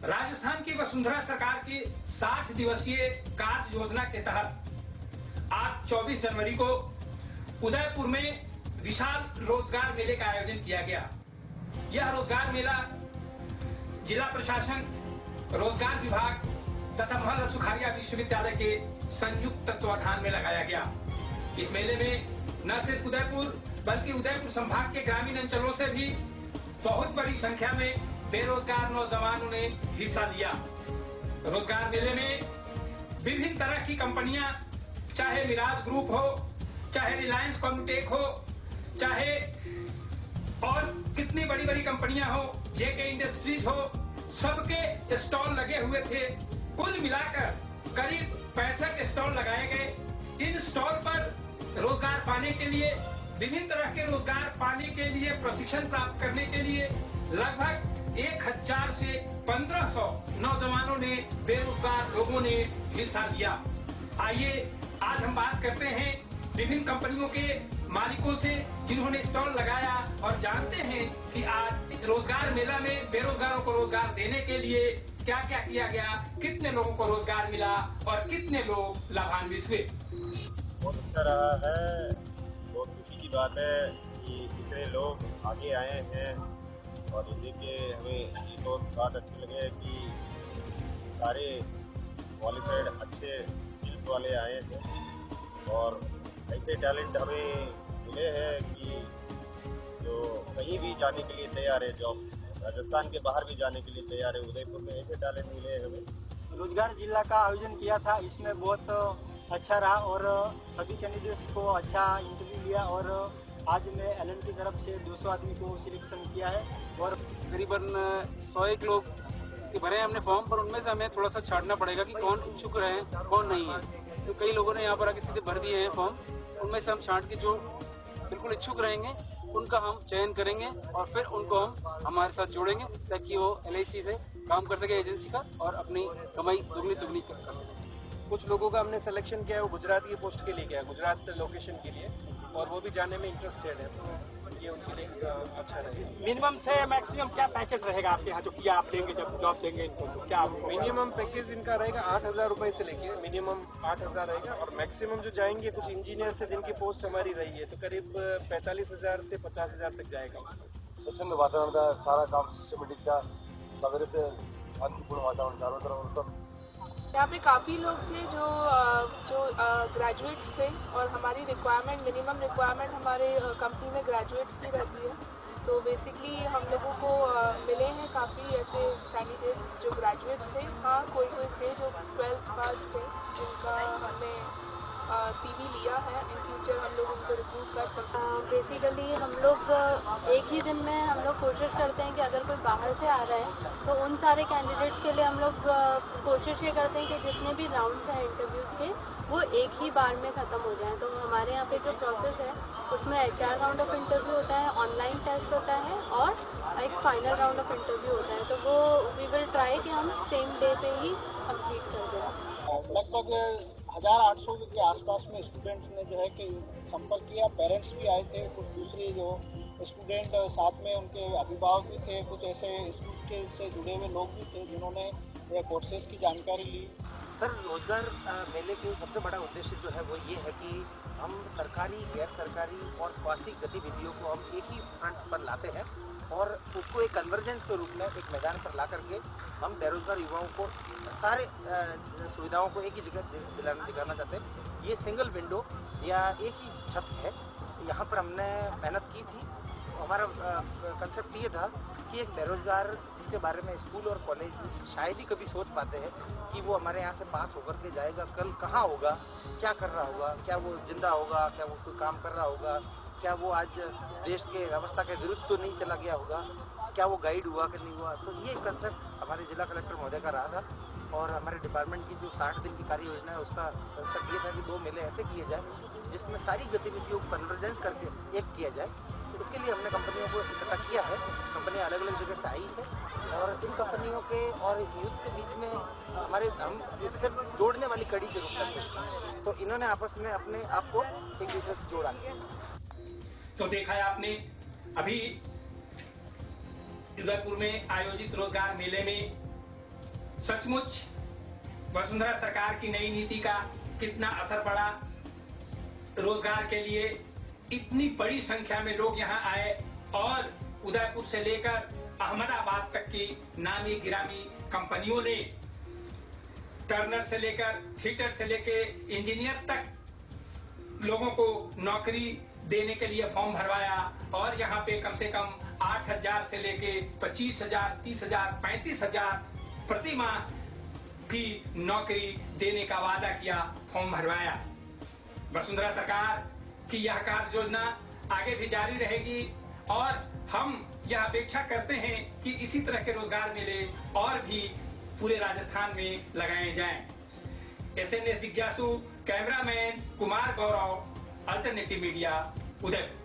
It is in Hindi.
राजस्थान की वसुंधरा सरकार की 60 दिवसीय कार्य योजना के तहत आज 24 जनवरी को उदयपुर में विशाल रोजगार मेले का आयोजन किया गया। यह रोजगार मेला जिला प्रशासन, रोजगार विभाग तथा महर्षि सुखाड़िया विश्वविद्यालय के संयुक्त तत्वाधान में लगाया गया। इस मेले में न सिर्फ उदयपुर बल्कि उदयपुर संभाग के ग्रामीण अंचलों से भी बहुत बड़ी संख्या में बेरोजगार नौजवानों ने हिस्सा लिया। रोजगार मेले में विभिन्न तरह की कंपनियां, चाहे मिराज ग्रुप हो, चाहे रिलायंस कॉम्टेक हो, चाहे और कितनी बड़ी बड़ी कंपनियां हो, जेके इंडस्ट्रीज हो, सबके स्टॉल लगे हुए थे। कुल मिलाकर करीब 65 स्टॉल लगाए गए। इन स्टॉल पर रोजगार पाने के लिए, विभिन्न तरह के रोजगार पाने के लिए, प्रशिक्षण प्राप्त करने के लिए लगभग 1000 से 1500 नौजवानों ने, बेरोजगार लोगों ने हिस्सा लिया। आइए आज हम बात करते हैं विभिन्न कंपनियों के मालिकों से जिन्होंने स्टॉल लगाया और जानते हैं कि आज रोजगार मेला में बेरोजगारों को रोजगार देने के लिए क्या क्या किया गया, कितने लोगों को रोजगार मिला और कितने लोग लाभान्वित हुए। बहुत अच्छा रहा है, बहुत खुशी की बात है कि इतने लोग आगे आए हैं और ये देख के हमें ये बहुत बात अच्छी लगे कि सारे क्वालिफाइड अच्छे स्किल्स वाले आए हैं और ऐसे टैलेंट हमें मिले हैं कि जो कहीं भी जाने के लिए तैयार है, जॉब राजस्थान के बाहर भी जाने के लिए तैयार है। उदयपुर में ऐसे टैलेंट मिले हैं हमें। रोजगार जिला का आयोजन किया था, इसमें बहुत अच्छा रहा और सभी कैंडिडेट्स को अच्छा इंटरव्यू लिया और आज मैं एलएन की तरफ से 200 आदमी को सिलेक्शन किया है और करीबन 101 लोग के भरे हैं हमने फॉर्म, पर उनमें से हमें थोड़ा सा छांटना पड़ेगा कि कौन इच्छुक रहे, कौन नहीं है। तो कई लोगों ने यहाँ पर आके सीधे भर दिए हैं फॉर्म, उनमें से हम छांट के जो बिल्कुल इच्छुक रहेंगे उनका हम चयन करेंगे और फिर उनको हम हमारे साथ जोड़ेंगे ताकि वो LIC से काम कर सके, एजेंसी का, और अपनी कमाई दुगनी कर सके। कुछ लोगों का हमने सिलेक्शन किया है, वो गुजरात की पोस्ट के लिए किया है, गुजरात लोकेशन के लिए, और वो भी जाने में इंटरेस्टेड है, तो ये उनके लिए अच्छा रहेगा। मिनिमम से मैक्सिमम क्या पैकेज रहेगा आपके यहाँ जो किया आप देंगे जब जॉब देंगे इनको, तो क्या मिनिमम पैकेज इनका रहेगा 8000 रुपए से लेके मिनिमम 8000 रहेगा और मैक्सिमम जो जाएंगे कुछ इंजीनियर से जिनकी पोस्ट हमारी रही है तो करीब 45000 से 50000 तक जाएगा। स्वच्छंद वातावरण का सारा काम सिस्टमेटिक था, सवेरे से शांतिपूर्ण वातावरण चारों तरफ सब। यहाँ पे काफ़ी लोग थे जो ग्रेजुएट्स थे और हमारी रिक्वायरमेंट, मिनिमम रिक्वायरमेंट हमारे कंपनी में ग्रेजुएट्स की रहती है। तो बेसिकली हम लोगों को मिले हैं काफ़ी ऐसे कैंडिडेट्स जो ग्रेजुएट्स थे। हाँ, कोई थे जो 12th पास थे जिनका हमने CV लिया है। इन फ्यूचर हम लोग उनको रिक्रूट कर सकते हैं। बेसिकली हम लोग एक ही दिन में हम लोग कोशिश करते हैं कि अगर कोई बाहर से आ रहा है तो उन सारे कैंडिडेट्स के लिए हम लोग कोशिश ये करते हैं कि जितने भी राउंड्स हैं इंटरव्यूज़ के वो एक ही बार में ख़त्म हो जाए। तो हमारे यहाँ पे जो प्रोसेस है उसमें HR राउंड ऑफ इंटरव्यू होता है, ऑनलाइन टेस्ट होता है और एक फाइनल राउंड ऑफ इंटरव्यू होता है। तो वो वी विल ट्राई कि हम सेम डे पे ही कंप्लीट कर दें। लगभग 1800 के आसपास में स्टूडेंट ने जो है कि संपर्क किया। पेरेंट्स भी आए थे, कुछ दूसरे जो स्टूडेंट साथ में उनके अभिभावक भी थे, कुछ ऐसे इंस्टीट्यूट के से जुड़े हुए लोग भी थे जिन्होंने कोर्सेज की जानकारी ली। सर, रोजगार मेले के सबसे बड़ा उद्देश्य जो है वो ये है कि हम सरकारी, गैर सरकारी और क्वासी गतिविधियों को हम एक ही फ्रंट पर लाते हैं और उसको एक कन्वर्जेंस के रूप में एक मैदान पर ला करके हम बेरोजगार युवाओं को सारे सुविधाओं को एक ही जगह दिखाना चाहते हैं। ये सिंगल विंडो या एक ही छत है, यहाँ पर हमने मेहनत की थी। हमारा कंसेप्ट ये था कि एक बेरोजगार जिसके बारे में स्कूल और कॉलेज शायद ही कभी सोच पाते हैं कि वो हमारे यहाँ से पास होकर के जाएगा, कल कहाँ होगा, क्या कर रहा होगा, क्या वो जिंदा होगा, क्या वो कोई काम कर रहा होगा, क्या वो आज देश के व्यवस्था के विरुद्ध तो नहीं चला गया होगा, क्या वो गाइड हुआ कि नहीं हुआ। तो ये कंसेप्ट हमारे जिला कलेक्टर महोदय का रहा था और हमारे डिपार्टमेंट की जो 60 दिन की कार्य योजना है उसका कंसेप्ट ये था कि 2 मेले ऐसे किए जाए जिसमें सारी गतिविधियों को कन्वर्जेंस करके एक किया जाए। तो इसके लिए हमने कंपनियों को इकट्ठा किया है। कंपनियां अलग अलग जगह से आई है और इन कंपनियों के और यूथ के बीच में हम सिर्फ जोड़ने वाली कड़ी के रूप में, तो इन्होंने आपस में अपने आप को एक दूसरे से जोड़ा। तो देखा है आपने अभी उदयपुर में आयोजित रोजगार मेले में सचमुच वसुंधरा सरकार की नई नीति का कितना असर पड़ा। रोजगार के लिए इतनी बड़ी संख्या में लोग यहाँ आए और उदयपुर से लेकर अहमदाबाद तक की नामी गिरामी कंपनियों ने टर्नर से लेकर फिटर से लेकर इंजीनियर तक लोगों को नौकरी देने के लिए फॉर्म भरवाया और यहाँ पे कम से कम 8,000 से लेके 25,000, 30,000, 35,000 प्रति माह की नौकरी देने का वादा किया, फॉर्म भरवाया। वसुंधरा सरकार की यह कार्य योजना आगे भी जारी रहेगी और हम यह अपेक्षा करते हैं कि इसी तरह के रोजगार मेले और भी पूरे राजस्थान में लगाए जाएं। SNS जिज्ञासु, cameraman Kumar Gaurav, alternative media, Udaipur.